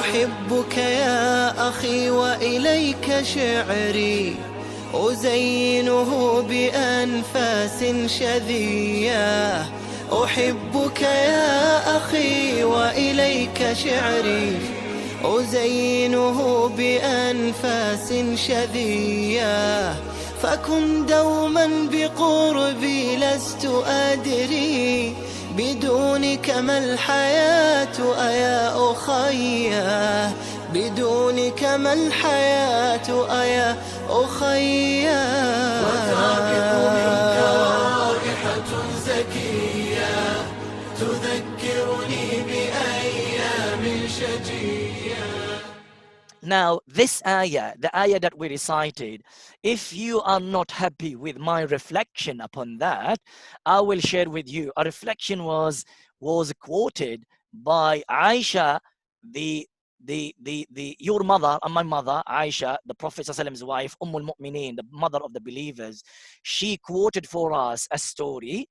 أحبك يا أخي وإليك شعري أزينه بأنفاس شذية. أحبك يا أخي وإليك شعري أزينه بأنفاس شذية. فكن دوما بقربي لست أدري بدونك ما الحياة أيا أخي، بدونك ما الحياة أيا أخي. وتربط منك رائحة زكية تذكرني بأيام شجية. Now, this ayah, the ayah that we recited, if you are not happy with my reflection upon that, I will share with you. A reflection was quoted by Aisha, your mother and my mother, Aisha, the Prophet's wife, al-Mu'mineen, the mother of the believers. She quoted for us a story,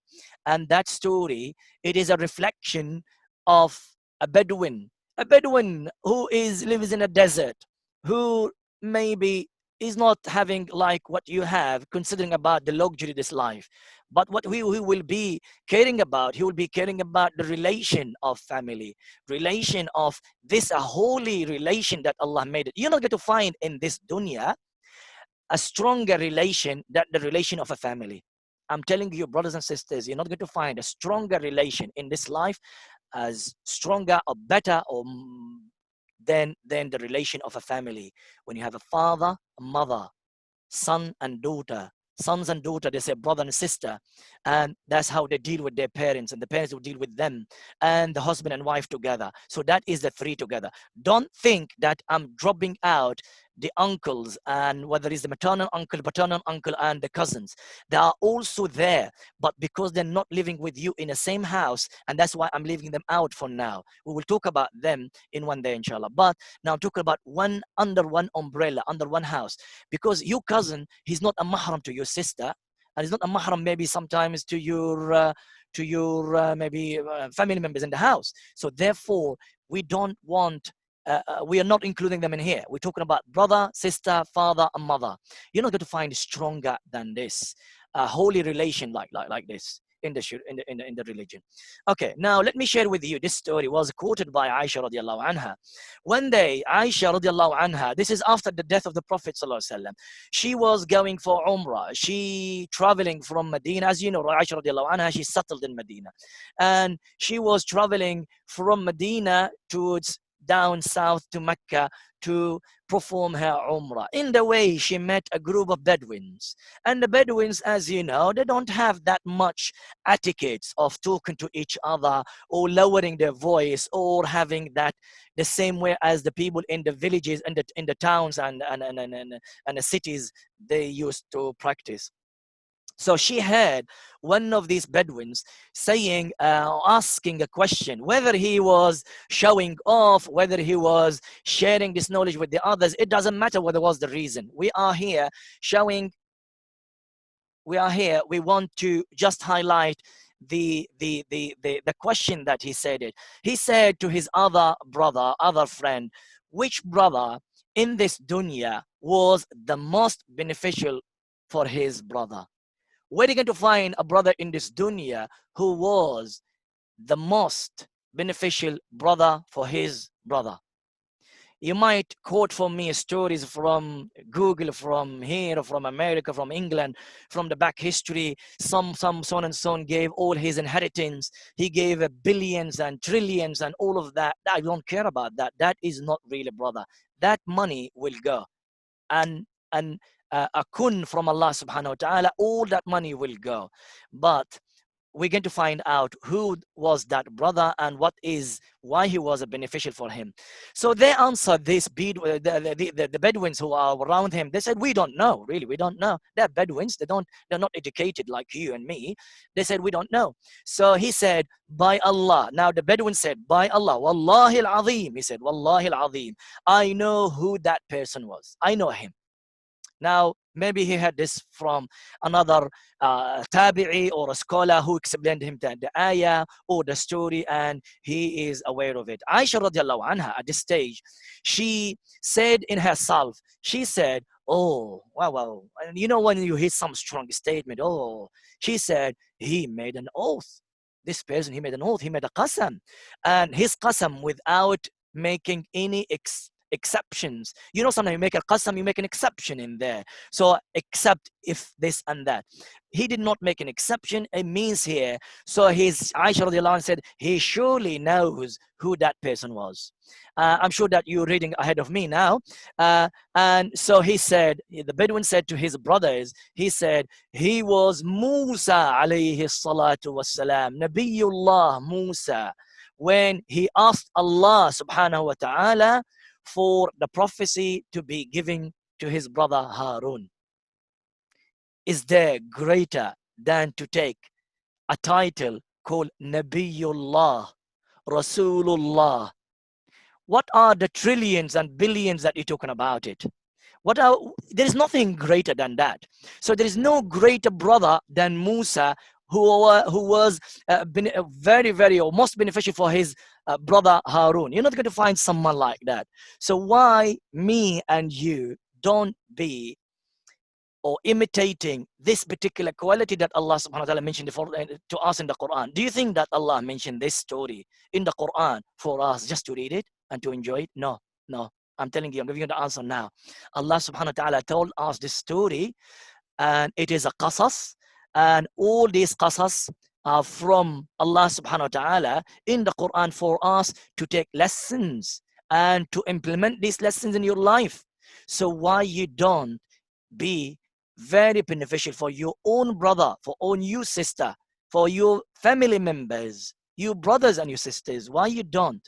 and that story, it is a reflection of a Bedouin who lives in a desert, who maybe is not having like what you have, considering about the luxury of this life. But what he will be caring about, he will be caring about the relation of family, relation of this a holy relation that Allah made it. You're not going to find in this dunya a stronger relation than the relation of a family. I'm telling you, brothers and sisters, you're not going to find a stronger relation in this life as stronger or better or than the relation of a family. When you have a father, a mother, son and daughter, sons and daughter, they say brother and sister, and that's how they deal with their parents, and the parents will deal with them, and the husband and wife together. So that is the three together. Don't think that I'm dropping out the uncles, and whether it's the maternal uncle, paternal uncle, and the cousins. They are also there, but because they're not living with you in the same house, and that's why I'm leaving them out for now. We will talk about them in one day, inshallah. But now I'm talking about under one umbrella, under one house, because your cousin, he's not a mahram to your sister, and he's not a mahram maybe sometimes to your maybe family members in the house. So therefore, we don't want. We are not including them in here. We're talking about brother, sister, father, and mother. You're not going to find stronger than this, a holy relation like this in the religion. Okay, now let me share with you. This story was quoted by Aisha radiallahu anha. One day, Aisha radiallahu anha, this is after the death of the Prophet sallallahu alaihi wasallam. She was going for Umrah. She traveling from Medina. As you know, Aisha radiallahu anha, she settled in Medina. And she was traveling from Medina towards down south to Mecca to perform her Umrah. In the way, she met a group of Bedouins. And the Bedouins, as you know, they don't have that much etiquette of talking to each other or lowering their voice or having that the same way as the people in the villages and in the towns and the cities they used to practice. So she heard one of these Bedouins saying, asking a question, whether he was showing off, whether he was sharing this knowledge with the others. It doesn't matter what was the reason. We are here showing, we want to just highlight the question that he said it. He said to his other brother, other friend, which brother in this dunya was the most beneficial for his brother? Where are you going to find a brother in this dunya who was the most beneficial brother for his brother? You might quote for me stories from Google, from here, from America, from England, from the back history. Some so and so gave all his inheritance. He gave billions and trillions and all of that. I don't care about that. That is not really brother. That money will go. And a kun from Allah subhanahu wa ta'ala, all that money will go. But we're going to find out who was that brother and why he was a beneficial for him. So they answered this, the Bedouins who are around him. They said, we don't know, really, we don't know. They're Bedouins, they're not educated like you and me. They said, we don't know. So he said, by Allah. Now the Bedouin said, by Allah, Wallahi al-Azim. He said, Wallahi al-Azim. I know who that person was. I know him. Now, Maybe he had this from another tabi'i or a scholar who explained him the ayah or the story, and he is aware of it. Aisha radiallahu anha at this stage, she said in herself, she said, oh, wow. And you know when you hear some strong statement, oh, she said, he made an oath. This person, he made an oath, he made a qasam. And his qasam without making any exceptions. You know, sometimes you make a qasam, you make an exception in there. So except if this and that. He did not make an exception. It means here, so his Aisha radiallahu anha said, he surely knows who that person was. I'm sure that you're reading ahead of me now. And so he said, the Bedouin said to his brothers, he said, he was Musa alayhi salatu wassalam, Nabiyullah Musa, when he asked Allah subhanahu wa ta'ala for the prophecy to be given to his brother Harun. Is there greater than to take a title called Nabiyullah, Rasulullah? What are the trillions and billions that you're talking about it? There is nothing greater than that. So there is no greater brother than Musa, who was very, very, or most beneficial for his brother Harun. You're not going to find someone like that. So why me and you don't be or imitating this particular quality that Allah subhanahu wa ta'ala mentioned to us in the Quran? Do you think that Allah mentioned this story in the Quran for us just to read it and to enjoy it? No. I'm telling you, I'm giving you the answer now. Allah subhanahu wa ta'ala told us this story, and it is a qasas, and all these qasas are from Allah subhanahu wa ta'ala in the Quran for us to take lessons and to implement these lessons in your life. So why you don't be very beneficial for your own brother, for own you sister, for your family members, your brothers and your sisters? Why you don't?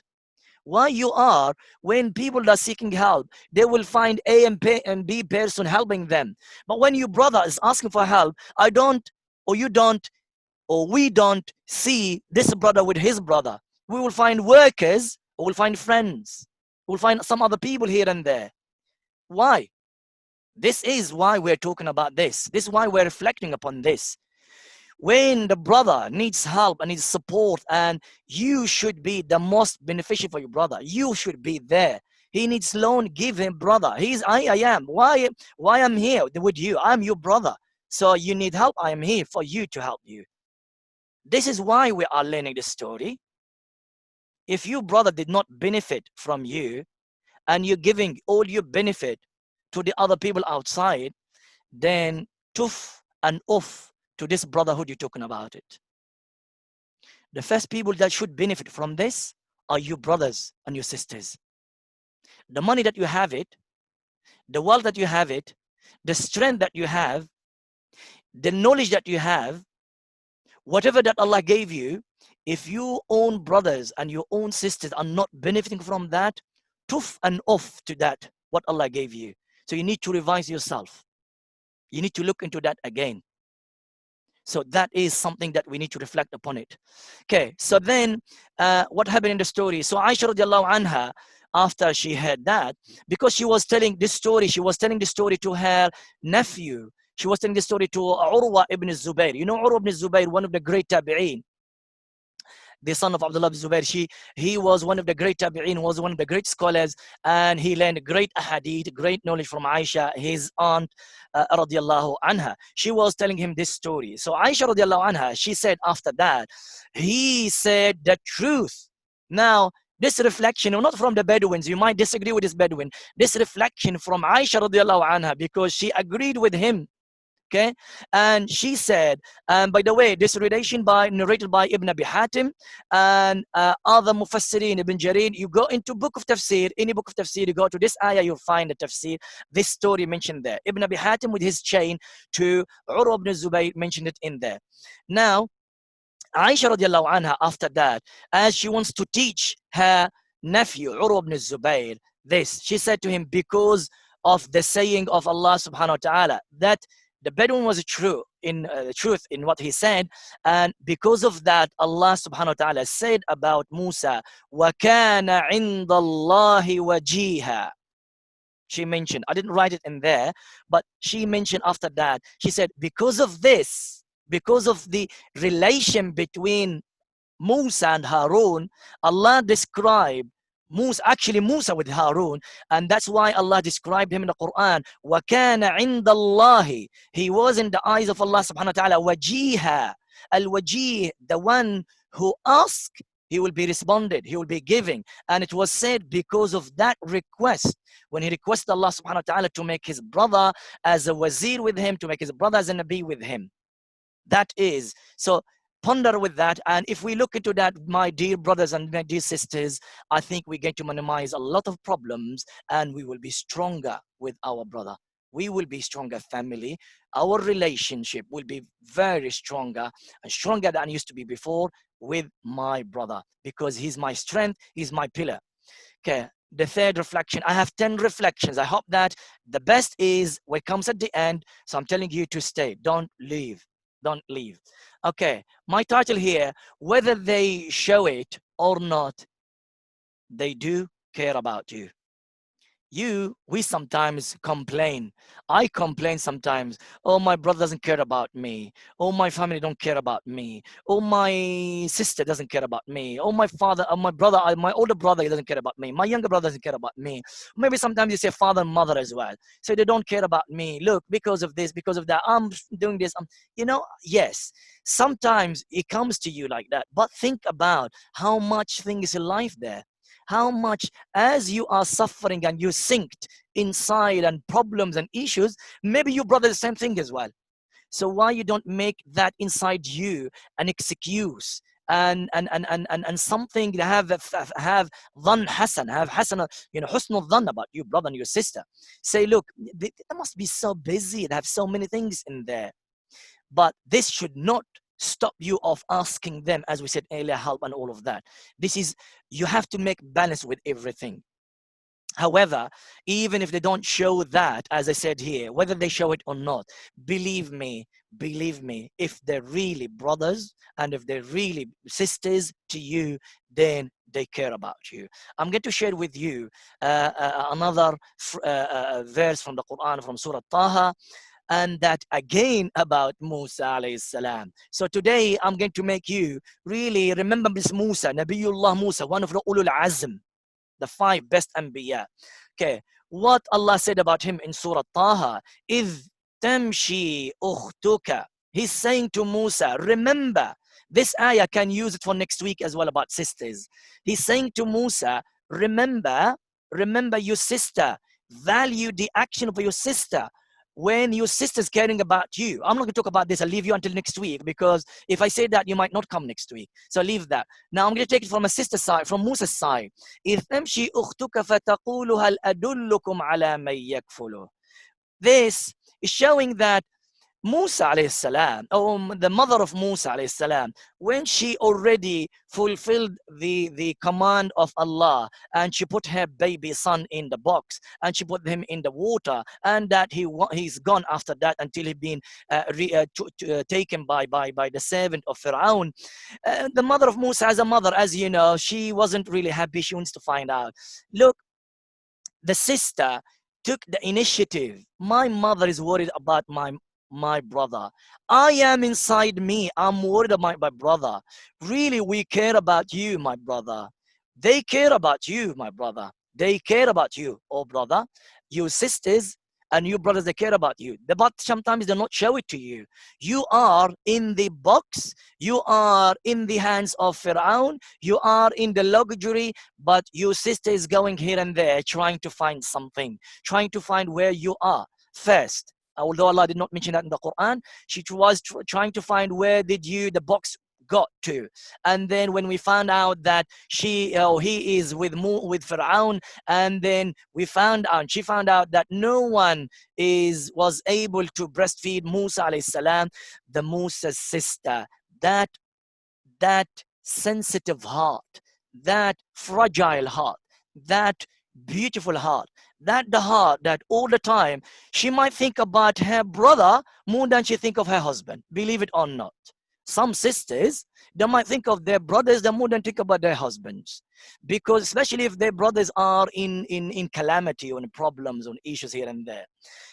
Why you are, when people are seeking help, they will find A and B person helping them. But when your brother is asking for help, I don't, or you don't, or we don't see this brother with his brother. We will find workers, or we'll find friends. We'll find some other people here and there. Why? This is why we're talking about this. This is why we're reflecting upon this. When the brother needs help and needs support, and you should be the most beneficial for your brother, you should be there. He needs loan, give him, brother. I am. Why I'm here with you? I'm your brother. So you need help, I am here for you to help you. This is why we are learning this story. If your brother did not benefit from you, and you're giving all your benefit to the other people outside, then tough and off to this brotherhood you're talking about it. The first people that should benefit from this are your brothers and your sisters. The money that you have it, the wealth that you have it, the strength that you have, the knowledge that you have, whatever that Allah gave you, if your own brothers and your own sisters are not benefiting from that, tough and off to that, what Allah gave you. So you need to revise yourself. You need to look into that again. So that is something that we need to reflect upon it. Okay, so then what happened in the story? So Aisha radiallahu anha, after she heard that, because she was telling this story, she was telling the story to her nephew. She was telling the story to Urwa ibn Zubayr. You know Urwa ibn Zubayr, one of the great tabi'een, the son of Abdullah ibn Zubayr. He was one of the great tabi'een, was one of the great scholars, and he learned great ahadith, great knowledge from Aisha, his aunt, radiallahu anha. She was telling him this story. So Aisha radiallahu anha, she said after that, he said the truth. Now, this reflection, not from the Bedouins, you might disagree with this Bedouin, this reflection from Aisha radiallahu anha, because she agreed with him. Okay, and she said, by the way, this narrated by Ibn Abi Hatim and other Mufassirin, Ibn Jarir. You go into book of tafsir, any book of tafsir, you go to this ayah, you'll find the tafsir, this story mentioned there. Ibn Abi Hatim with his chain to Urwa ibn Zubayr mentioned it in there. Now, Aisha radiallahu anha, after that, as she wants to teach her nephew, Urwa ibn Zubayr, this, she said to him, because of the saying of Allah subhanahu wa ta'ala, that the Bedouin was true in truth in what he said, and because of that, Allah subhanahu wa ta'ala said about Musa, وَكَانَ عِنْدَ اللَّهِ وَجِيهًا. She mentioned, I didn't write it in there, but she mentioned after that, she said, because of this, because of the relation between Musa and Harun, Allah described Musa with Harun, and that's why Allah described him in the Quran. وَكَانَ عِنْدَ اللَّهِ. He was in the eyes of Allah subhanahu wa ta'ala wajiha. Al-wajih, the one who asks, he will be responded, he will be giving. And it was said because of that request, when he requested Allah subhanahu wa ta'ala to make his brother as a wazir with him, to make his brother as a nabi with him. That is, so ponder with that. And if we look into that, my dear brothers and my dear sisters, I think we're going to minimize a lot of problems, and we will be stronger with our brother. We will be stronger family. Our relationship will be very stronger and stronger than it used to be before with my brother, because he's my strength, he's my pillar. Okay, the third reflection, I have 10 reflections. I hope that the best is what comes at the end. So I'm telling you to stay, don't leave. Don't leave. Okay, my title here, whether they show it or not, they do care about you. We sometimes complain. I complain sometimes. Oh, my brother doesn't care about me. Oh, my family don't care about me. Oh, my sister doesn't care about me. Oh, my father, my brother, my older brother doesn't care about me. My younger brother doesn't care about me. Maybe sometimes you say father and mother as well. So they don't care about me. Look, because of this, because of that, I'm doing this. Yes, sometimes it comes to you like that. But think about how much things in life there. How much, as you are suffering and you sinked inside and problems and issues, maybe your brother the same thing as well. So why you don't make that inside you an excuse and something to have dhan hasan, have hasana, husnul dhan about you brother and your sister. Say, look, they must be so busy, they have so many things in there. But this should not stop you of asking them, as we said earlier, help and all of that. This is, you have to make balance with everything. However, even if they don't show that, as I said here, whether they show it or not, believe me, if they're really brothers and if they're really sisters to you, then they care about you. I'm going to share with you another verse from the Quran, from Surah Taha, and that again about Musa alayhi salam. So today I'm going to make you really remember this Musa, Nabiullah Musa, one of the Ulul Azm, the 5 best Anbiya. Okay, what Allah said about him in Surah Taha, إِذْ تَمْشِي أُخْتُكَ. He's saying to Musa, remember, this ayah can use it for next week as well about sisters. He's saying to Musa, remember your sister, value the action of your sister. When your sister's caring about you, I'm not going to talk about this. I'll leave you until next week, because if I say that, you might not come next week. So leave that. Now I'm going to take it from a sister's side, from Musa's side. This is showing that Musa alayhi salam, or the mother of Musa alayhi salam, when she already fulfilled the command of Allah, and she put her baby son in the box, and she put him in the water, and that he's gone after that until he's been taken by the servant of Pharaoh. The mother of Musa, as a mother, as you know, she wasn't really happy. She wants to find out. Look, the sister took the initiative. My mother is worried about my brother. I am inside me. I'm worried about my brother. Really, we care about you, my brother. They care about you, my brother. They care about you, oh brother. Your sisters and your brothers, they care about you. But sometimes they not show it to you. You are in the box. You are in the hands of Pharaoh. You are in the luxury, but your sister is going here and there, trying to find something, trying to find where you are first. Although Allah did not mention that in the Quran, she was trying to find where did the box got to. And then when we found out that he is with Pharaoh, and then she found out that no one was able to breastfeed Musa alayhi salam, the Musa's sister, that sensitive heart, that fragile heart, that beautiful heart, that the heart that all the time she might think about her brother more than she think of her husband, believe it or not. some sisters, they might think of their brothers the more than think about their husbands. Because especially if their brothers are in calamity or in problems or issues here and there,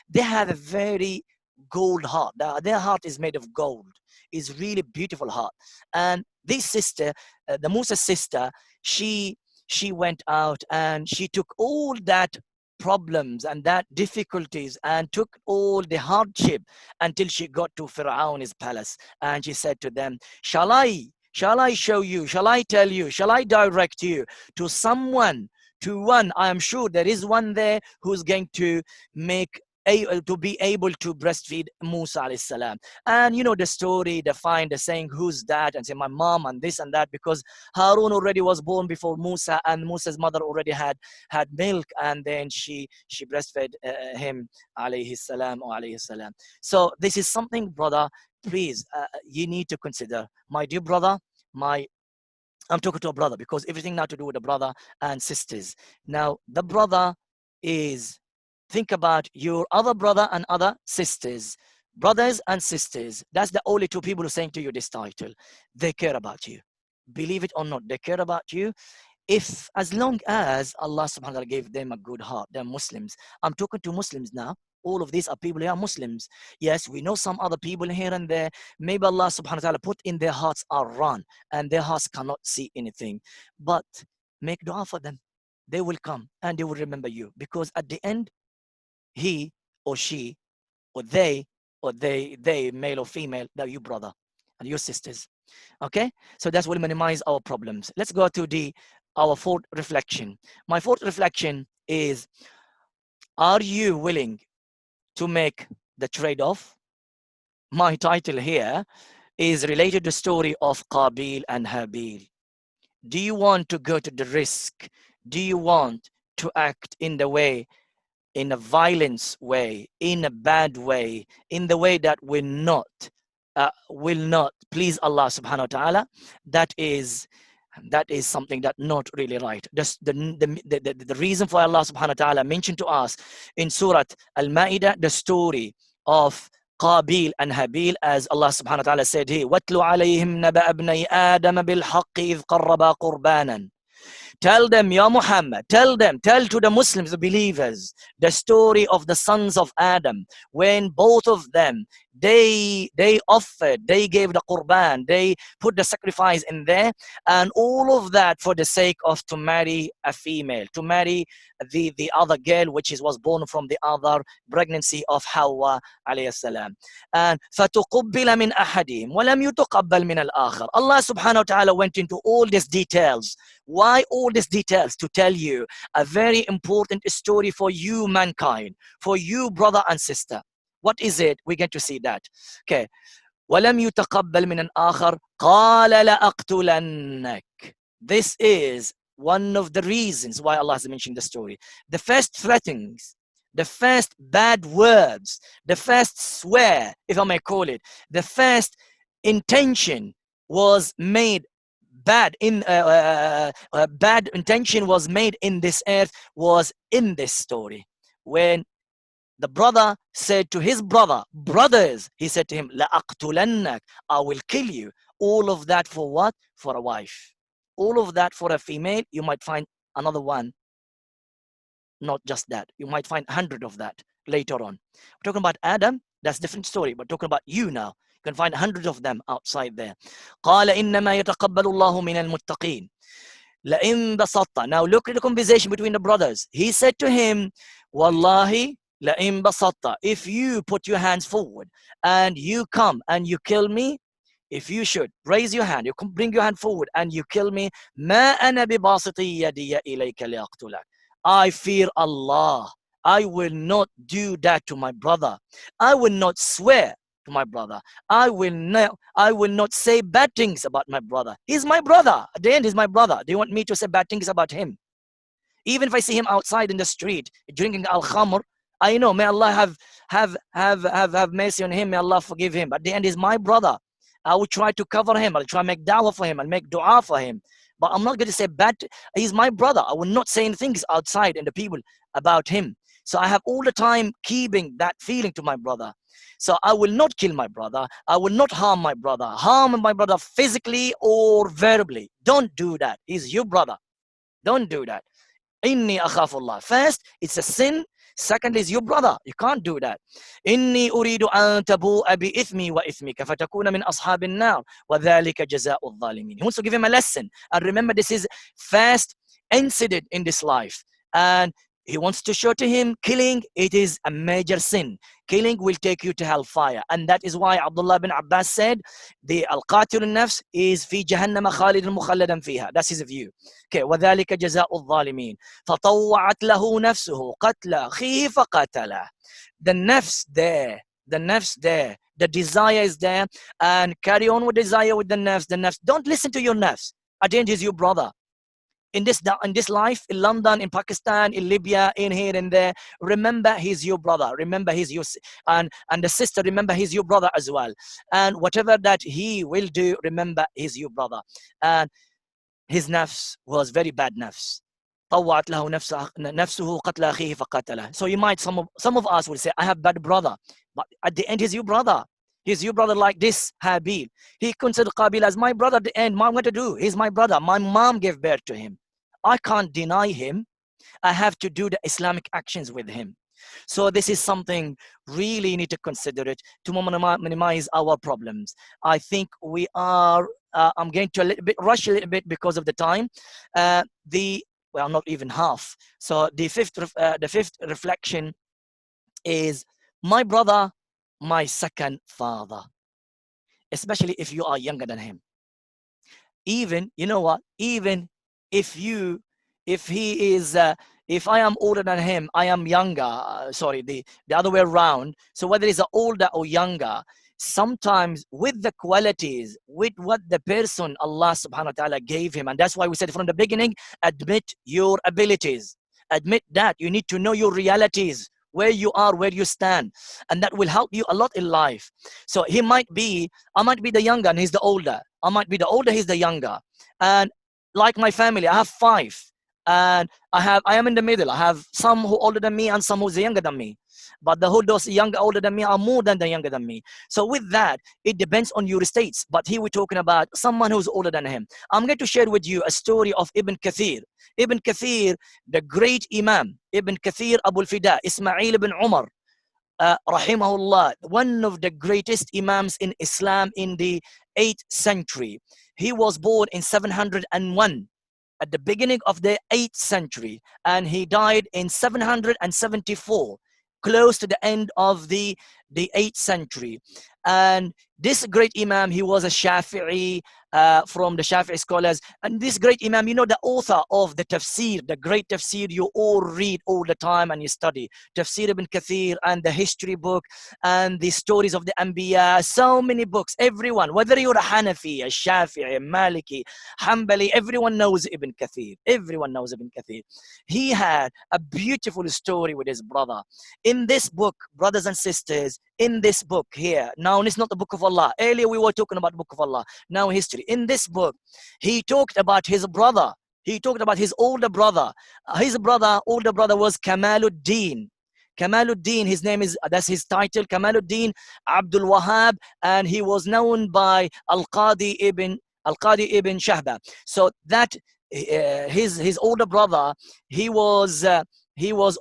they have a very gold heart. Their heart is made of gold. It's really beautiful heart. And this sister, the Musa sister, she went out and she took all that problems and that difficulties and took all the hardship until she got to Pharaoh's palace. And she said to them, shall I show you, shall I tell you, shall I direct you to someone, to one, I am sure there is one there who's going to make to be able to breastfeed Musa alayhi salam. And you know the story, they find the saying, who's that? And say, my mom and this and that, because Harun already was born before Musa, and Musa's mother already had milk, and then she breastfed him alayhi salam or alayhi salam. So this is something, brother, please, you need to consider. My dear brother, I'm talking to a brother because everything now to do with the brother and sisters. Now, the brother is, think about your other brother and other sisters. Brothers and sisters, that's the only two people who are saying to you this title. They care about you. Believe it or not, they care about you. If, as long as Allah subhanahu wa ta'ala gave them a good heart, they're Muslims. I'm talking to Muslims now. All of these are people who are Muslims. Yes, we know some other people here and there. Maybe Allah subhanahu wa ta'ala put in their hearts are wrong and their hearts cannot see anything. But make dua for them. They will come and they will remember you, because at the end, he or she or they, male or female, they're your brother and your sisters. Okay, so that's will minimize our problems. Let's go to our fourth reflection. My fourth reflection is, are you willing to make the trade-off? My title here is related to the story of Qabil and Habil. Do you want to go to the risk? Do you want to act in the way, in a violence way, in a bad way, in the way that will not please Allah subhanahu wa ta'ala? That is something that not really right. The reason for Allah subhanahu wa ta'ala mentioned to us in Surah Al-Ma'idah the story of Qabil and Habil, as Allah subhanahu wa ta'ala said here, وَاتْلُ عَلَيْهِمْ نَبَأَ ابْنَيْ آدَمَ بِالْحَقِّ إِذْ قَرَّبَا قُرْبَانًا. Tell them, Ya Muhammad, tell to the Muslims, the believers, the story of the sons of Adam, when both of them, they offered, they gave the qurban, they put the sacrifice in there, and all of that for the sake of to marry a female, to marry the other girl, which was born from the other pregnancy of Hawa alayhi salam. And فَتُقُبِّلَ مِنْ أَحَدِهِمْ وَلَمْ يُتُقَبَّلْ مِنَ الْآخَرِ. Allah subhanahu wa ta'ala went into all these details. Why all these details? To tell you a very important story for you, mankind, for you, brother and sister. What is it? We're going to see that. Okay. وَلَمْ يُتَقَبَّلْ مِنَ الْآخَرِ قَالَ لَأَقْتُلَنَّكَ. This is one of the reasons why Allah has mentioned the story. The first threatenings, the first bad words, the first swear, if I may call it, the first intention was made bad intention was made in this earth was in this story, when the brother said to his brothers, he said to him, لَأَقْتُلَنَّكَ, I will kill you. All of that for what? For a wife. All of that for a female. You might find another one. Not just that. You might find 100 of that later on. We're talking about Adam. That's a different story. But talking about you now. You can find hundreds of them outside there. قَالَ إِنَّمَا يَتَقَبَّلُ اللَّهُ مِنَ الْمُتَّقِينَ لَإِن بَسَطْتَ. Now look at the conversation between the brothers. He said to him, Wallahi, لَإِن بَسَطْتَ. If you put your hands forward and you come and you kill me, if you should raise your hand, you can bring your hand forward and you kill me, مَا أَنَا بِبَاسِطِ يَدِيَ إِلَيْكَ لِأَقْتُلَكَ. I fear Allah. I will not do that to my brother. I will not swear to my brother. I will not say bad things about my brother. He's my brother. At the end, he's my brother. Do you want me to say bad things about him? Even if I see him outside in the street drinking al-khamr, I know, may Allah have mercy on him. May Allah forgive him. But at the end, he's my brother. I will try to cover him. I'll try to make da'wah for him. I'll make dua for him. But I'm not going to say bad. He's my brother. I will not say anything outside in the people about him. So I have all the time keeping that feeling to my brother. So I will not kill my brother. I will not harm my brother. Harm my brother physically or verbally. Don't do that. He's your brother. Don't do that. Inni akhafullah. First, it's a sin. Second is your brother. You can't do that. Inni uridu an tabu'a bi ithmi wa ithmika fatakuna min ashabin nar wa dhalika jaza'u dhalimin. He wants to give him a lesson. And remember, this is first incident in this life. And he wants to show to him killing, it is a major sin. Killing will take you to hellfire. And that is why Abdullah bin Abbas said, the al-qatil al-nafs is fi jahannama khalidan mukhalladan fiha. That's his view. Okay, وَذَلِكَ جَزَاءُ الظَّالِمِينَ فَطَوَّعَتْ لَهُ نَفْسُهُ قَتْلَ أَخِيهِ فَقَتَلَهُ. The nafs there, the desire is there, and carry on with desire with the nafs. Don't listen to your nafs. At the end, he's your brother. In this life, in London, in Pakistan, in Libya, in here and there, remember he's your brother. Remember he's your and the sister. Remember he's your brother as well. And whatever that he will do, remember he's your brother. And his nafs was very bad nafs. طوعت له نفسه قتل أخيه فقتله. So you might, some of us will say, I have bad brother, but at the end he's your brother. He's your brother, like this Habil. He considered Qabil as my brother at the end. What am I going to do? He's my brother. My mom gave birth to him. I can't deny him. I have to do the Islamic actions with him. So this is something really need to consider it to minimize our problems. I think we are, I'm going to rush a little bit because of the time. Well, not even half. So the fifth reflection is my brother, my second father, especially if you are younger than him. Even, you know what, even if he is, if I am older than him, I am younger, sorry, the other way around. So whether he's older or younger, sometimes with the qualities, with what the person Allah subhanahu wa ta'ala gave him, and that's why we said from the beginning, admit your abilities. Admit that. You need to know your realities, where you are, where you stand, and that will help you a lot in life. So I might be the younger and he's the older. I might be the older, he's the younger. And like my family, I have 5, and I am in the middle. I have some who are older than me and some who's younger than me. But the whole those younger, older than me are more than the younger than me. So with that, it depends on your states. But here we're talking about someone who's older than him. I'm going to share with you a story of Ibn Kathir. Ibn Kathir, the great Imam, Ibn Kathir Abu al-Fida, Ismail ibn Umar, rahimahullah, one of the greatest Imams in Islam in the 8th century. He was born in 701. At the beginning of the 8th century, and he died in 774, close to the end of the 8th century. And this great Imam, he was a Shafi'i, from the Shafi'i scholars. And this great Imam, you know, the author of the tafsir, the great tafsir you all read all the time and you study, Tafsir ibn Kathir, and the history book, and the stories of the Anbiya, so many books. Everyone, whether you're a Hanafi, a Shafi'i, a Maliki, Hanbali, everyone knows Ibn Kathir. Everyone knows Ibn Kathir. He had a beautiful story with his brother. In this book, brothers and sisters, in this book here, now it's not the book of Allah. Earlier we were talking about the book of Allah, now history. In this book, he talked about his brother. He talked about his older brother. His older brother was Kamaluddin. Kamaluddin, his name is, that's his title, Kamaluddin Abdul Wahab, and he was known by Al-Qadi ibn Shahba. So that his older brother, he was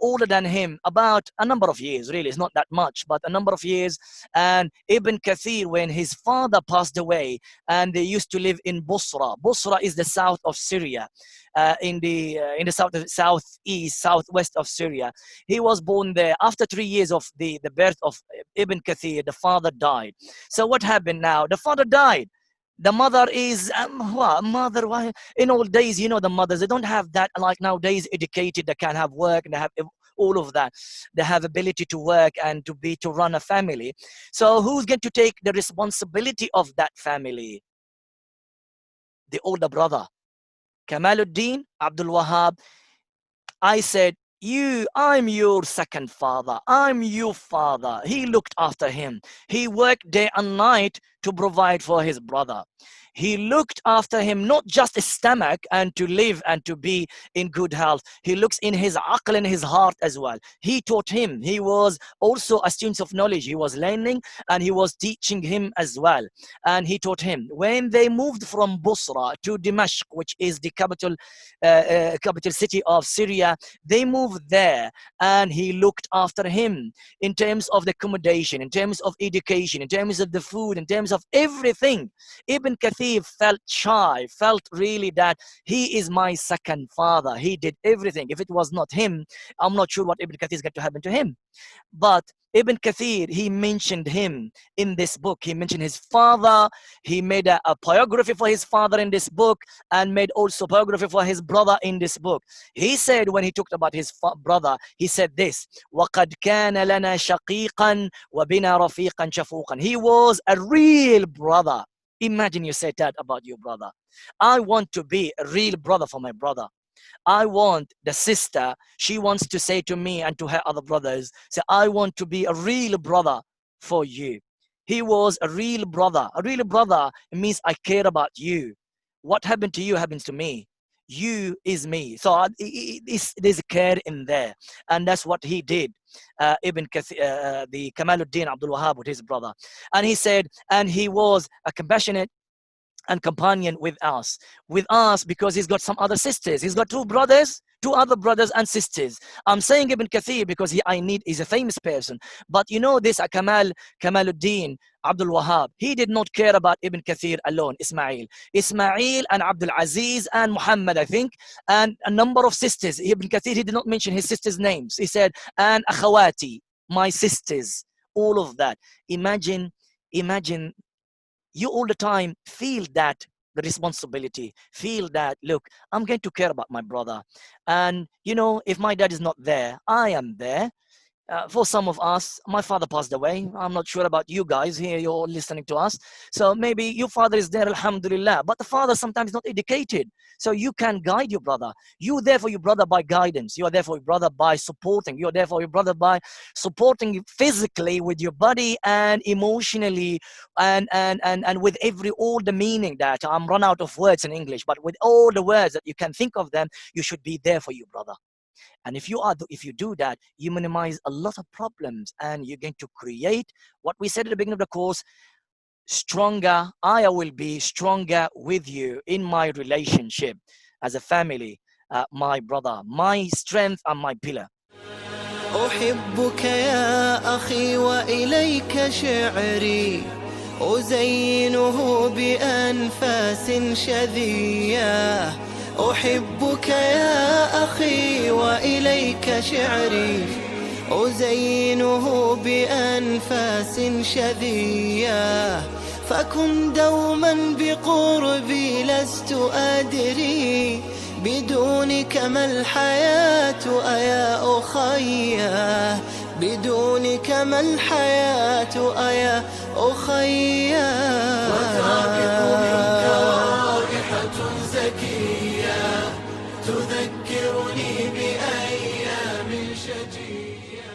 older than him about a number of years. Really, it's not that much, but a number of years. And Ibn Kathir, when his father passed away, and they used to live in Busra. Busra is the south of Syria, in the southwest of Syria. He was born there. After 3 years of the birth of Ibn Kathir, the father died. So what happened now? The father died. The mother is, why? In old days, you know, the mothers, they don't have that like nowadays, educated, they can have work, and they have all of that. They have ability to work and to run a family. So who's going to take the responsibility of that family? The older brother, Kamaluddin Abdul Wahab. I said, I'm your second father. I'm your father. He looked after him. He worked day and night to provide for his brother. He looked after him, not just his stomach and to live and to be in good health. He looks in his aql and his heart as well. He taught him. He was also a student of knowledge. He was learning and he was teaching him as well. And he taught him. When they moved from Busra to Dimashq, which is the capital city of Syria, they moved there and he looked after him in terms of the accommodation, in terms of education, in terms of the food, in terms of everything. Ibn Kathir felt shy, felt really that he is my second father. He did everything. If it was not him, I'm not sure what Ibn Kathir is going to happen to him. But Ibn Kathir, he mentioned him in this book. He mentioned his father. He made a biography for his father in this book and made also biography for his brother in this book. He said, when he talked about his brother, he said this, وَقَدْ كَانَ لَنَا شَقِيقًا وَبِنَا رَفِيقًا شَفُوقًا. He was a real brother. Imagine you said that about your brother. I want to be a real brother for my brother. I want the sister, she wants to say to me and to her other brothers, say, I want to be a real brother for you. He was a real brother. A real brother means I care about you. What happened to you happens to me. You is me. So there's a care in there. And that's what he did. Ibn Kathir, the Kamaluddin Abdul Wahab with his brother. And he said, and he was a compassionate and companion with us because he's got some other sisters. He's got two other brothers and sisters. I'm saying Ibn Kathir because he's a famous person. But you know this Kamaluddin Abdul Wahab, he did not care about Ibn Kathir alone, Ismail and Abdul Aziz and Muhammad, I think, and a number of sisters. Ibn Kathir, he did not mention his sisters' names. He said, and akhawati, my sisters, all of that. Imagine you all the time feel that the responsibility, feel that, look, I'm going to care about my brother. And, you know, if my dad is not there, I am there. For some of us, my father passed away. I'm not sure about you guys here, you're listening to us. So maybe your father is there, alhamdulillah. But the father sometimes not educated. So you can guide your brother. You're there for your brother by guidance. You are there for your brother by supporting. You're there for your brother by supporting physically with your body and emotionally and with all the meaning that I'm run out of words in English, but with all the words that you can think of them, you should be there for your brother. And if you do that, you minimize a lot of problems and you're going to create what we said at the beginning of the course, stronger. I will be stronger with you in my relationship as a family, my brother, my strength and my pillar. أحبك يا أخي وإليك شعري أزينه بأنفاس شذية. أحبك يا أخي وإليك شعري أزينه بأنفاس شذية. فكن دوما بقربي لست أدري بدونك ما الحياة أيا أخي. بدونك ما الحياة أيا أخي. وتربط منك رائحة زكية تذكرني بأيام شجية.